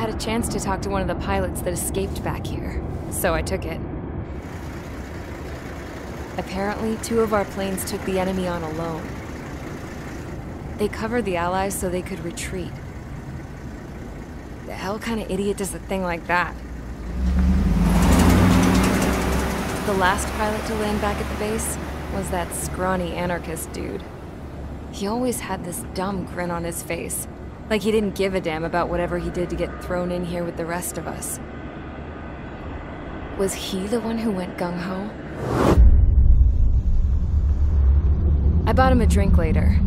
had a chance to talk to one of the pilots that escaped back here, so I took it. Apparently, 2 of our planes took the enemy on alone. They covered the Allies so they could retreat. The hell kind of idiot does a thing like that? The last pilot to land back at the base was that scrawny anarchist dude. He always had this dumb grin on his face, like he didn't give a damn about whatever he did to get thrown in here with the rest of us. Was he the one who went gung-ho? I bought him a drink later.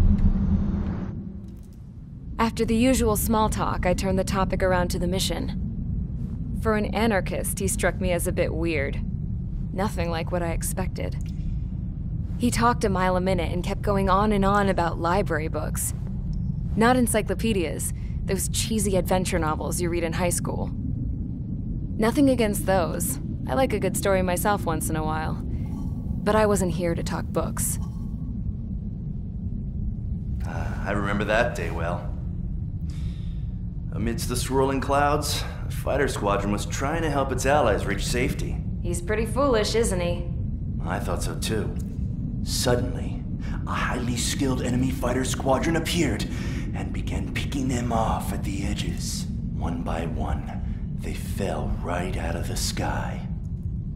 After the usual small talk, I turned the topic around to the mission. For an anarchist, he struck me as a bit weird. Nothing like what I expected. He talked a mile a minute and kept going on and on about library books. Not encyclopedias, those cheesy adventure novels you read in high school. Nothing against those. I like a good story myself once in a while. But I wasn't here to talk books. I remember that day well. Amidst the swirling clouds, a fighter squadron was trying to help its allies reach safety. He's pretty foolish, isn't he? I thought so too. Suddenly, a highly skilled enemy fighter squadron appeared and began picking them off at the edges. One by one, they fell right out of the sky.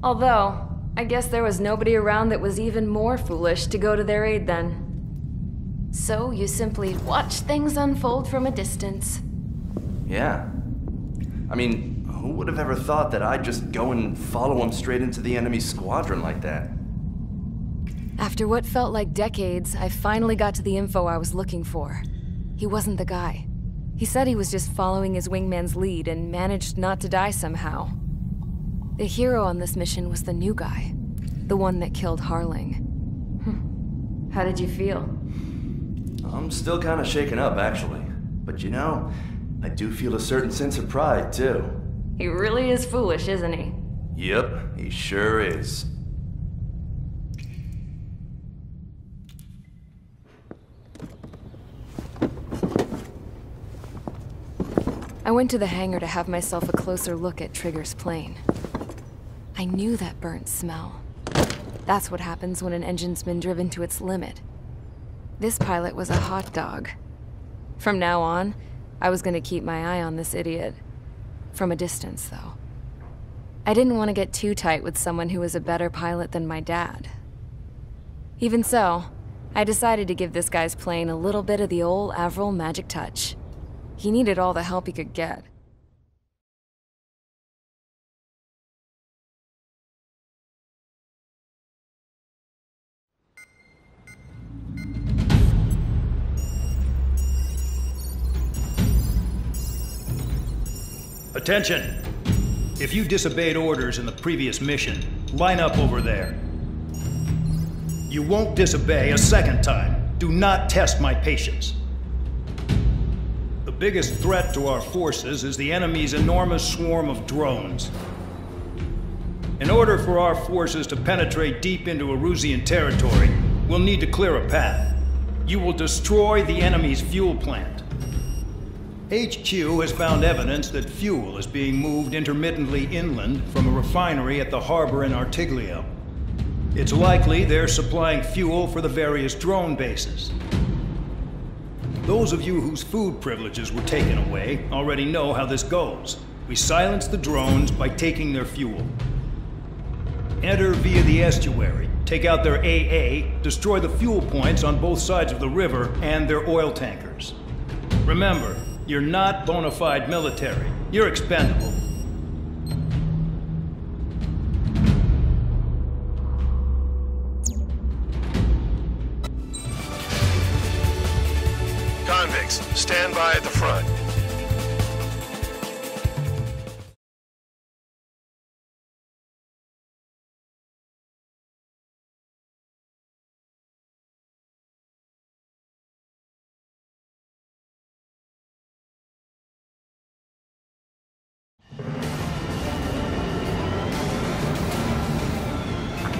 Although, I guess there was nobody around that was even more foolish to go to their aid then. So you simply watch things unfold from a distance. Yeah. I mean, who would have ever thought that I'd just go and follow him straight into the enemy squadron like that? After what felt like decades, I finally got to the info I was looking for. He wasn't the guy. He said he was just following his wingman's lead and managed not to die somehow. The hero on this mission was the new guy. The one that killed Harling. How did you feel? I'm still kind of shaken up, actually. But you know, I do feel a certain sense of pride, too. He really is foolish, isn't he? Yep, he sure is. I went to the hangar to have myself a closer look at Trigger's plane. I knew that burnt smell. That's what happens when an engine's been driven to its limit. This pilot was a hot dog. From now on, I was gonna keep my eye on this idiot. From a distance, though. I didn't want to get too tight with someone who was a better pilot than my dad. Even so, I decided to give this guy's plane a little bit of the old Avril magic touch. He needed all the help he could get. Attention! If you disobeyed orders in the previous mission, line up over there. You won't disobey a second time. Do not test my patience. The biggest threat to our forces is the enemy's enormous swarm of drones. In order for our forces to penetrate deep into Erusian territory, we'll need to clear a path. You will destroy the enemy's fuel plant. HQ has found evidence that fuel is being moved intermittently inland from a refinery at the harbor in Artiglio. It's likely they're supplying fuel for the various drone bases. Those of you whose food privileges were taken away already know how this goes. We silence the drones by taking their fuel. Enter via the estuary, take out their AA, destroy the fuel points on both sides of the river and their oil tankers. Remember, you're not bona fide military. You're expendable. Convicts, stand by at the front.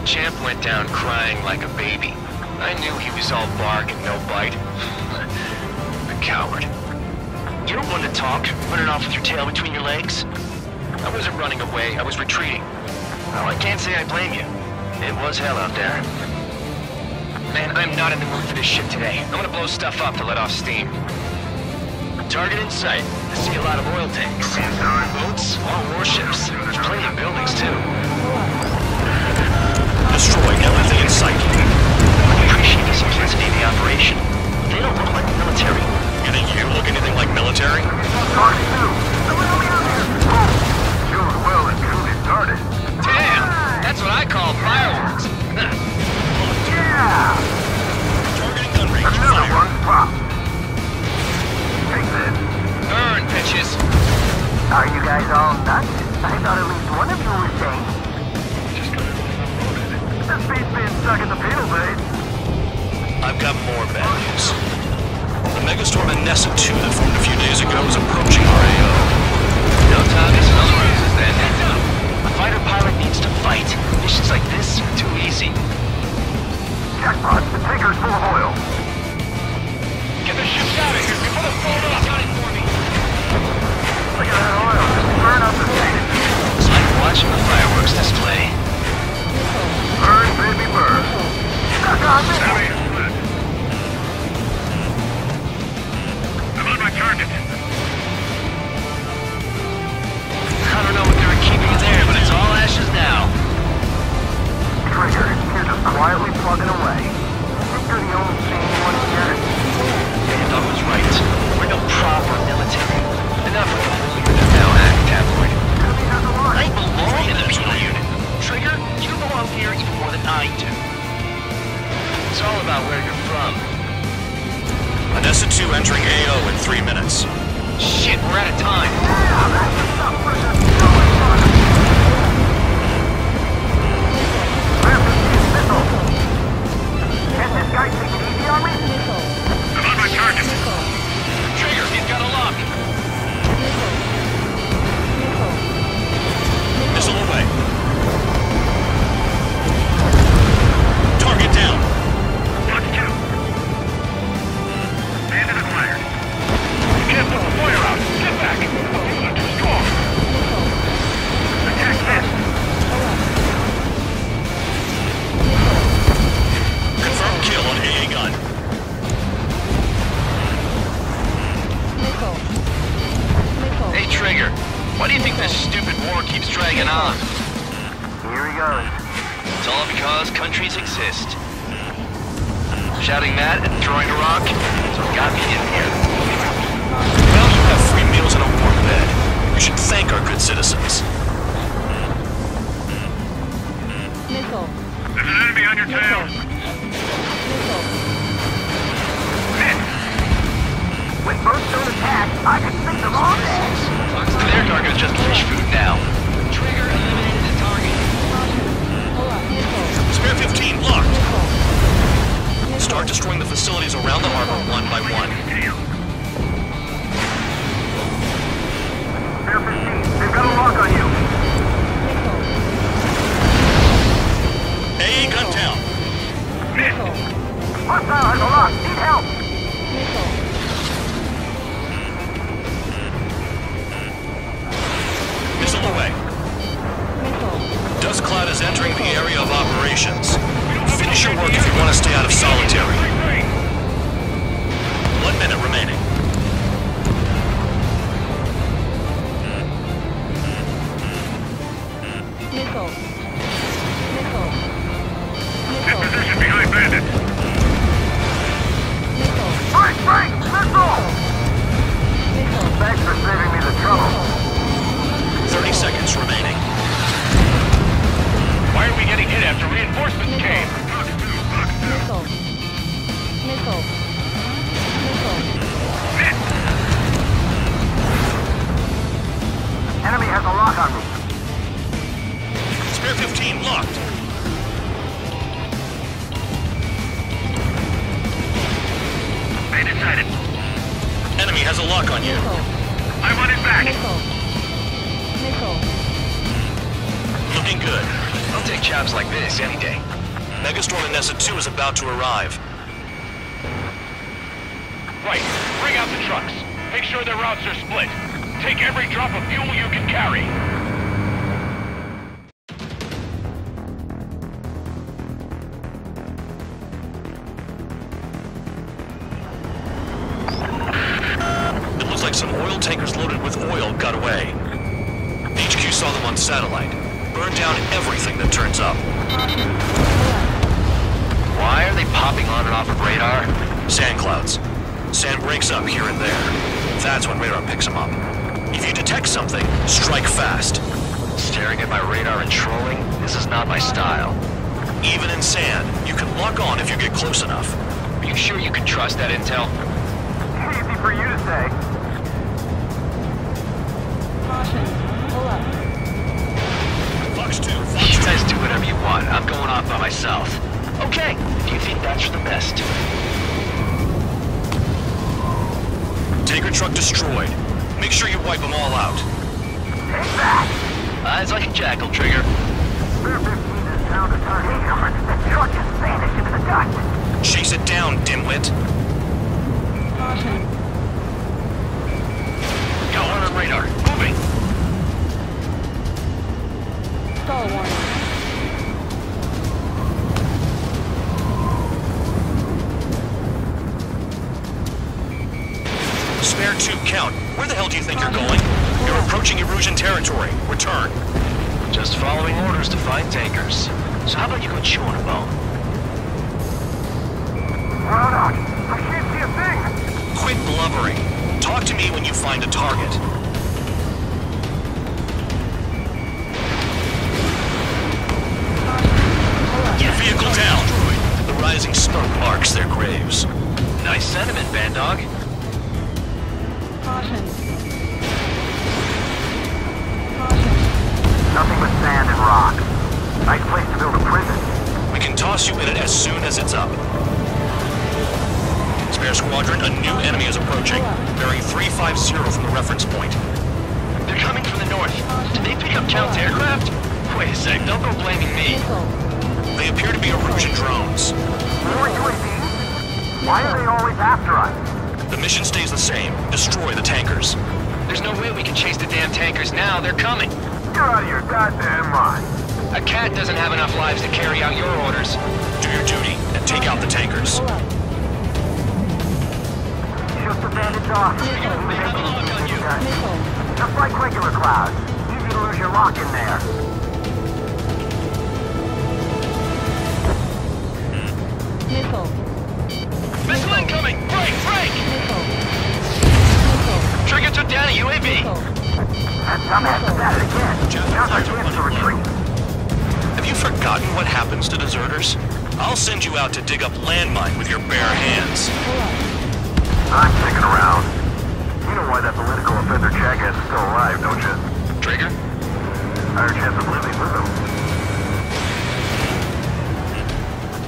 Champ went down crying like a baby. I knew he was all bark and no bite. A coward. You don't want to talk, running off with your tail between your legs. I wasn't running away, I was retreating. Well, I can't say I blame you. It was hell out there. Man, I'm not in the mood for this shit today. I'm gonna blow stuff up to let off steam. Target in sight. I see a lot of oil tanks. Boats, all warships. There's plenty of buildings, too. Destroy everything in sight. I appreciate the simplicity of the operation. They don't look like military. You think you look anything like military? Damn! That's what I call fireworks. Yeah! Targeting gun range. Another Fire. one popped. Take this. Burn, bitches. Are you guys all nuts? I thought at least one of you was sane. This beat's being stuck in the penal base. I've got more bad news. The megastorm in Nessa 2 that formed a few days ago is approaching our AO. No time to smell roses, then. A fighter pilot needs to fight. Missions like this are too easy. Jackpot, the tanker's full of oil. Get the ships out of here before the phone off. Got it for me. Look at that oil. Just burn up the station. It's like watching a fireworks display. Burn, baby, burn. Stuck on me. I'm on my target. I don't know what they were keeping there, but it's all ashes now. Trigger, you're just quietly plugging away. Think you're the only sane one here? Bandog was right. We're no proper military. Enough with the whole unit now, tabloid. I belong in the penal unit. Trigger, you belong here even more than I do. It's all about where you're from. Nessa 2 entering AO in 3 minutes. Shit, we're out of time. Can this guy take it easy on me? I'm on my target. Trigger, he's got a lock. Missile away. Target down. Watch 2. Bandit acquired. You can't put the fire out. Get back. You're too strong. Attack this. Confirmed kill on AA gun. Hey, Trigger, why do you think this stupid war keeps dragging on? Here he goes. It's all because countries exist. Shouting that and throwing a rock, that's what got me in here. Well, you have free meals and a warm bed. You should thank our good citizens. There's an enemy on your tail. When birds don't attack, I can see them all day. Their target is just fish food now. Trigger eliminated the target. Spare 15 locked. Start destroying the facilities around the harbor one by one. Spare 15, they've got a lock on you. AA gun down. Hostile has a lock. Need help. Missile away. Dust cloud is entering the area of operations. Finish your work if you want to stay out of solitary. 1 minute remaining. In position behind Bandit. Frank! Missile! Thanks for saving me the trouble. 30 seconds remaining. Why are we getting hit after reinforcements came? Enemy has a lock on me. Spare 15 locked. Bandit sighted. Enemy has a lock on you. I want it back. Looking good. I'll take jobs like this any day. Megastorm in Nessa 2 is about to arrive. Right. Bring out the trucks. Make sure their routes are split. Take every drop of fuel you can carry. It looks like some oil tankers loaded with oil got away. HQ saw them on satellite. Burned down everything that turns up. Why are they popping on and off of radar? Sand clouds. Sand breaks up here and there. That's when radar picks them up. If you detect something, strike fast. Staring at my radar and trolling? This is not my style. Even in sand, you can lock on if you get close enough. Are you sure you can trust that intel? Easy for you to say. Caution. Pull up. Fox 2, You Fox 2. guys do whatever you want. I'm going off by myself. Okay, do you think that's for the best? Tanker truck destroyed. Make sure you wipe them all out. Take that! Eyes like a jackal, Trigger. Spare 15 is down to turn. The truck just vanished into the dust. Chase it down, dimwit. Caution. Got one on radar. Moving. Stall warning. Spare 2, count. Where the hell do you think you're going? You're approaching Erusian territory. Return. Just following orders to find tankers. So how about you go chew on a bone? Hold on. I can't see a thing. Quit blubbering. Talk to me when you find a target. Vehicle down. The rising smoke marks their graves. Nice sentiment, Bandog. Caution. Nothing but sand and rock. Nice place to build a prison. We can toss you in it as soon as it's up. Spare squadron, a new enemy is approaching. Bearing 350 from the reference point. They're coming from the north. Did they pick up Count's aircraft? Wait a sec, don't go blaming me. Missile. They appear to be Erusian drones. More UAVs? Why are they always after us? The mission stays the same. Destroy the tankers. There's no way we can chase the damn tankers now. They're coming. You're out of your goddamn mind. A cat doesn't have enough lives to carry out your orders. Do your duty and take out the tankers. Pull up. Shoot the bandits off. Missile. Just like regular clouds. Easy to lose your lock in there. Missile. Missile incoming! Break! Break! Missile. Trigger took down a UAV. Missile. That dumbass is at it again. Now's our chance to retreat. Have you forgotten what happens to deserters? I'll send you out to dig up landmine with your bare hands. Pull up. I'm sticking around. You know why that political offender jackass is still alive, don't you? Trigger? Higher chance of living with him.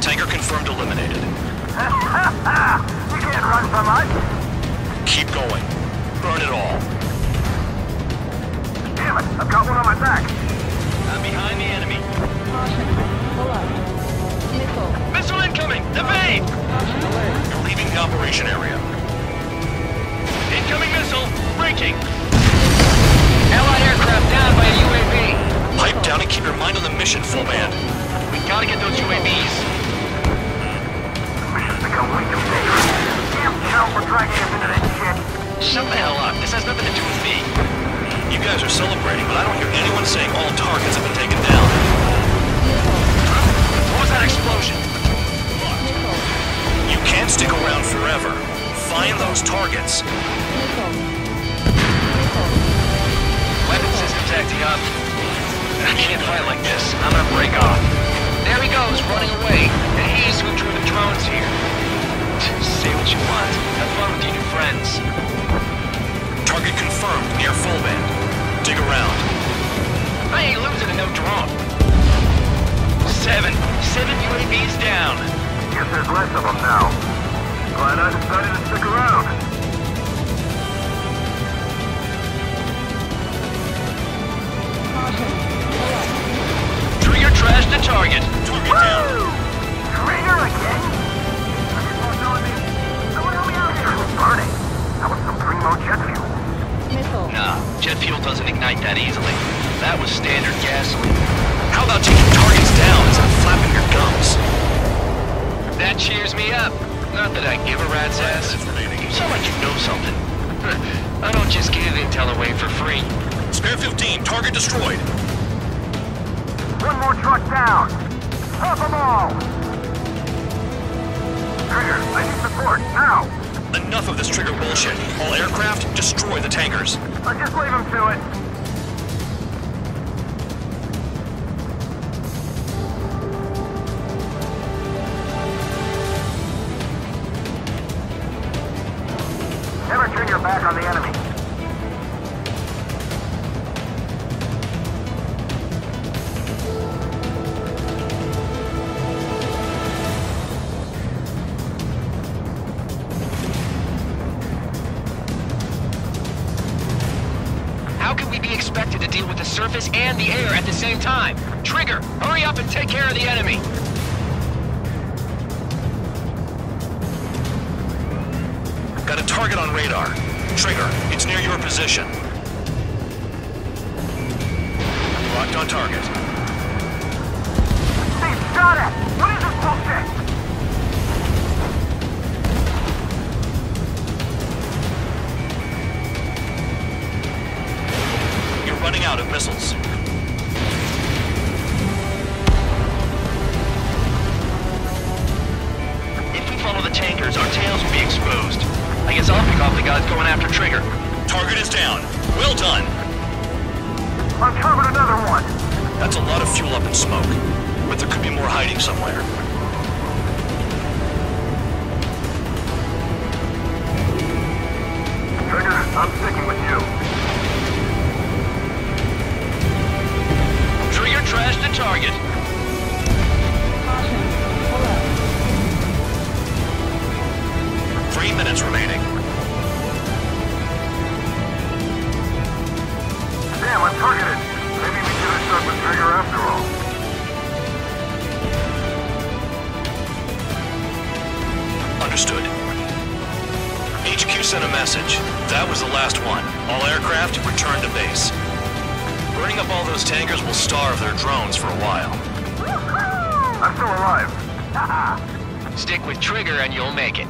Tanker confirmed eliminated. You can't run from us. Keep going. Burn it all. Damn it, I've got one on my back. I'm behind the enemy. Caution. Pull up. Missile. Missile incoming! Evade! Caution alert. You're leaving the operation area. Incoming missile! Breaking! Allied aircraft down by a UAV! Pipe down and keep your mind on the mission, full band. We gotta get those UAVs! Mission's become way too dangerous. Damn cow for dragging us into that shit. Shut the hell up. This has nothing to do with me. You guys are celebrating, but I don't hear anyone saying all targets have been taken down. What was that explosion? Missile. You can't stick around forever. Find those targets. Missile. Weapon systems acting up. I can't fight like this. I'm gonna break off. There he goes, running away. And he's who drew the drones here. Say what you want. Have fun with your new friends. Target confirmed near full band. Dig around. I ain't losing to no drone. Seven UAVs down. Guess there's less of them now. Glad I decided to stick around. Caution. Pull up. Trigger trashed the target. Target down. Trigger again? Someone help me out here. It was burning. That was some primo jet job. Jet fuel doesn't ignite that easily. That was standard gasoline. How about taking targets down instead of flapping your gums? That cheers me up. Not that I give a rat's ass. You sound like you know something. I don't just give intel away for free. Spare 15, target destroyed. One more truck down. Pop them all. Trigger, I need support, now. Enough of this Trigger bullshit. All aircraft, destroy the tankers. I'll just leave them to it. Never turn your back on the enemy. How can we be expected to deal with the surface and the air at the same time? Trigger, hurry up and take care of the enemy. Got a target on radar. Trigger, it's near your position. Locked on target. Steve, got it! What is this bullshit? You're running out of missiles. If we follow the tankers, our tails will be exposed. I guess I'll pick off the guys going after Trigger. Target is down. Well done. Uncovered another one. That's a lot of fuel up in smoke. But there could be more hiding somewhere. Trigger, I'm sticking with you. Trigger trashed the target. Caution. Pull up. 3 minutes remaining. Damn, I'm targeted. Maybe we should have stuck with Trigger after all. Understood. HQ sent a message. That was the last one. All aircraft, return to base. Burning up all those tankers will starve their drones for a while. I'm still alive. Stick with Trigger and you'll make it.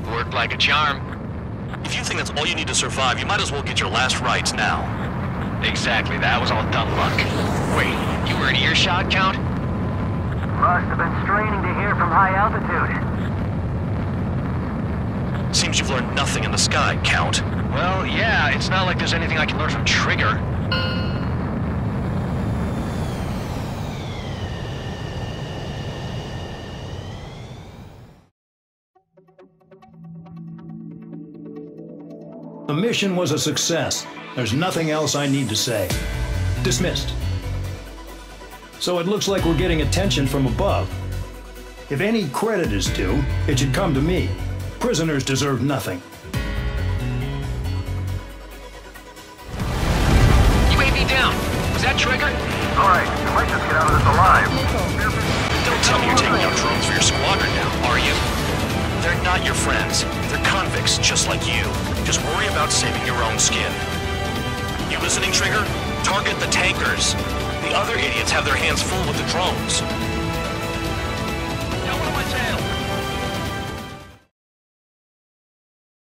Worked like a charm. If you think that's all you need to survive, you might as well get your last rites now. Exactly, that was all dumb luck. Wait, you were in earshot, Count? Must have been straining to hear from high altitude. Seems you've learned nothing in the sky, Count. Well, yeah, it's not like there's anything I can learn from Trigger. The mission was a success. There's nothing else I need to say. Dismissed. So it looks like we're getting attention from above. If any credit is due, it should come to me. Prisoners deserve nothing. UAV down. Was that Trigger? Alright, we might just get out of this alive. Don't tell me you're taking out drones for your squadron now, are you? They're not your friends. They're convicts, just like you. Just worry about saving your own skin. You listening, Trigger? Target the tankers. The other idiots have their hands full with the drones. Now what am I tail?